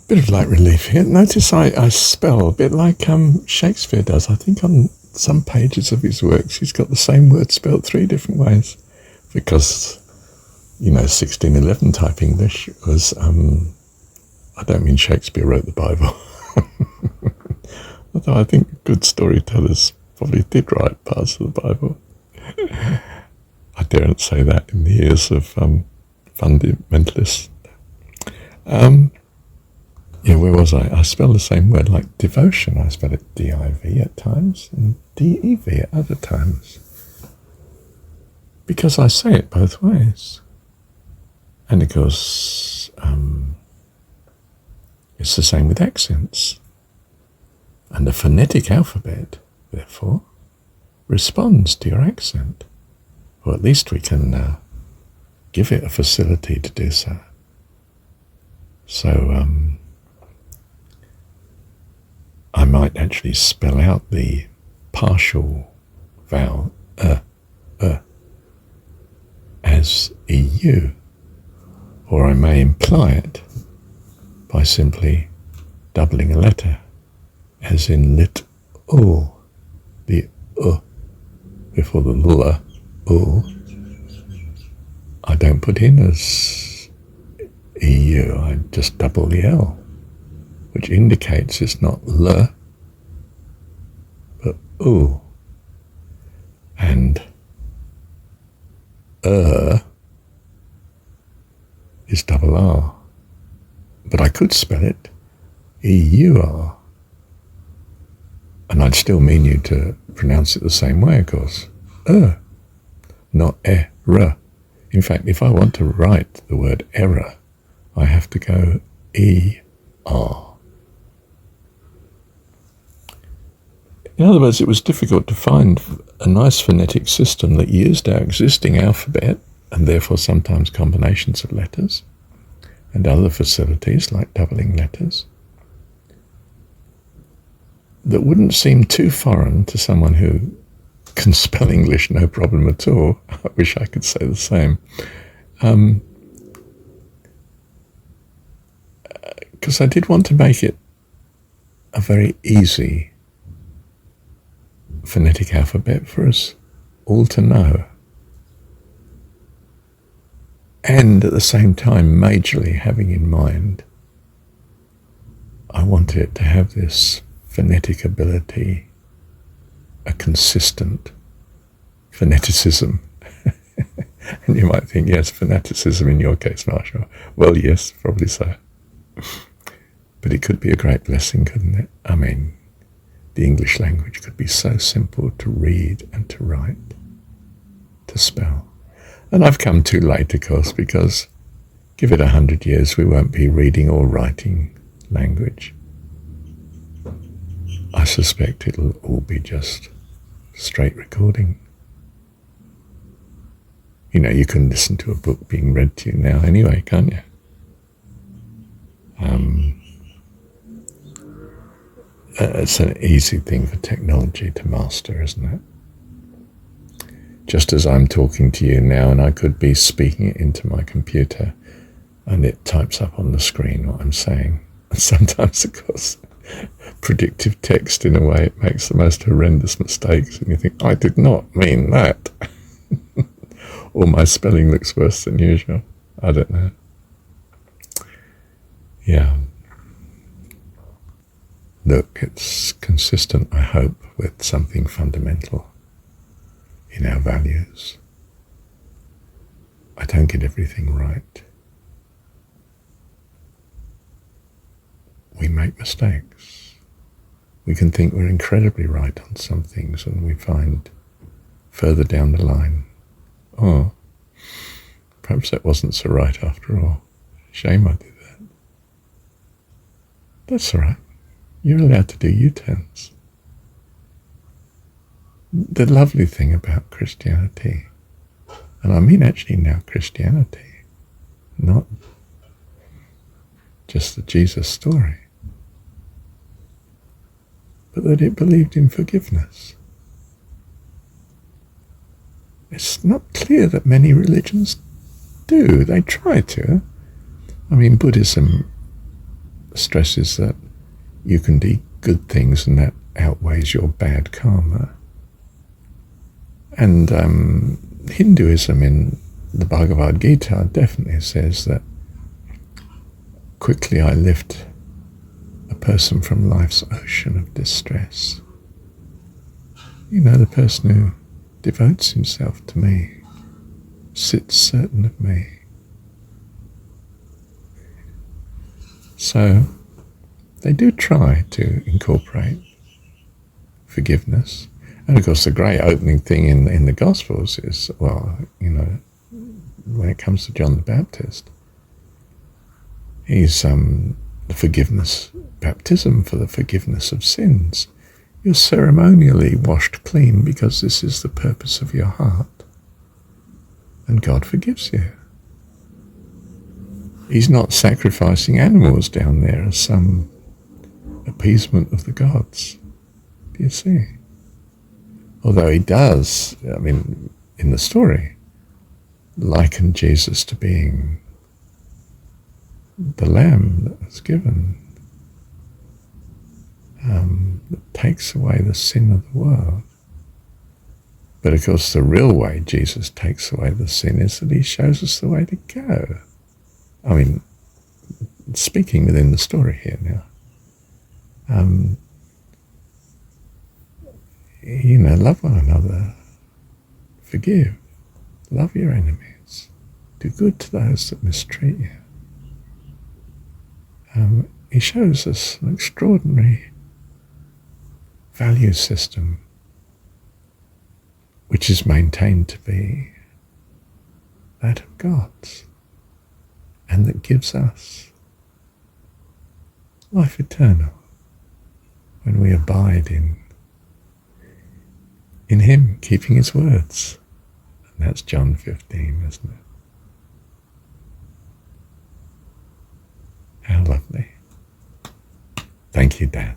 Bit of light relief here. Notice I spell a bit like Shakespeare does. I think on some pages of his works he's got the same word spelled 3 different ways. Because, 1611 type English was, I don't mean Shakespeare wrote the Bible. Although I think good storytellers probably did write parts of the Bible. I daren't say that in the ears of fundamentalists. Where was I? I spell the same word like devotion. I spell it D-I-V at times and D-E-V at other times. Because I say it both ways. And of course, it's the same with accents. And the phonetic alphabet, therefore, responds to your accent. Or at least we can give it a facility to do so. So, I might actually spell out the partial vowel as EU, or I may imply it by simply doubling a letter, as in lit o, the before the lula o. I don't put in as EU, I just double the L, which indicates it's not le, but oo. And is double R. But I could spell it E-U-R. And I'd still mean you to pronounce it the same way, of course. Not error. In fact, if I want to write the word error, I have to go E-R. In other words, it was difficult to find a nice phonetic system that used our existing alphabet, and therefore sometimes combinations of letters, and other facilities like doubling letters, that wouldn't seem too foreign to someone who can spell English no problem at all. I wish I could say the same. Because I did want to make it a very easy phonetic alphabet for us all to know. And at the same time, majorly having in mind, I want it to have this phonetic ability, a consistent phoneticism. And you might think, yes, phoneticism in your case, Marshall. Well, yes, probably so. But it could be a great blessing, couldn't it? I mean, the English language could be so simple to read and to write, to spell. And I've come too late, of course, because give it 100 years, we won't be reading or writing language. I suspect it'll all be just straight recording. You can listen to a book being read to you now anyway, can't you? It's an easy thing for technology to master, isn't it? Just as I'm talking to you now, and I could be speaking it into my computer, and it types up on the screen what I'm saying. And sometimes, of course, predictive text, in a way, it makes the most horrendous mistakes, and you think, I did not mean that. Or my spelling looks worse than usual. I don't know. Yeah. Look, it's consistent, I hope, with something fundamental in our values. I don't get everything right. We make mistakes. We can think we're incredibly right on some things, and we find further down the line, oh, perhaps that wasn't so right after all. Shame I did that. That's all right. You're allowed to do U-turns. The lovely thing about Christianity, and I mean actually now Christianity, not just the Jesus story, but that it believed in forgiveness. It's not clear that many religions do. They try to. I mean, Buddhism stresses that you can do good things and that outweighs your bad karma. And Hinduism in the Bhagavad Gita definitely says that quickly I lift a person from life's ocean of distress. You know, the person who devotes himself to me sits certain of me. So they do try to incorporate forgiveness. And of course the great opening thing in the Gospels is, well, you know, when it comes to John the Baptist, he's the forgiveness, baptism for the forgiveness of sins. You're ceremonially washed clean because this is the purpose of your heart. And God forgives you. He's not sacrificing animals down there as some appeasement of the gods. Do you see? Although he does, I mean, in the story, liken Jesus to being the lamb that was given, that takes away the sin of the world. But of course the real way Jesus takes away the sin is that he shows us the way to go. I mean, speaking within the story here now, you know, love one another, forgive, love your enemies, do good to those that mistreat you. He shows us an extraordinary value system which is maintained to be that of God's, and that gives us life eternal when we abide in him, keeping his words. And that's John 15, isn't it? How lovely. Thank you, Dad.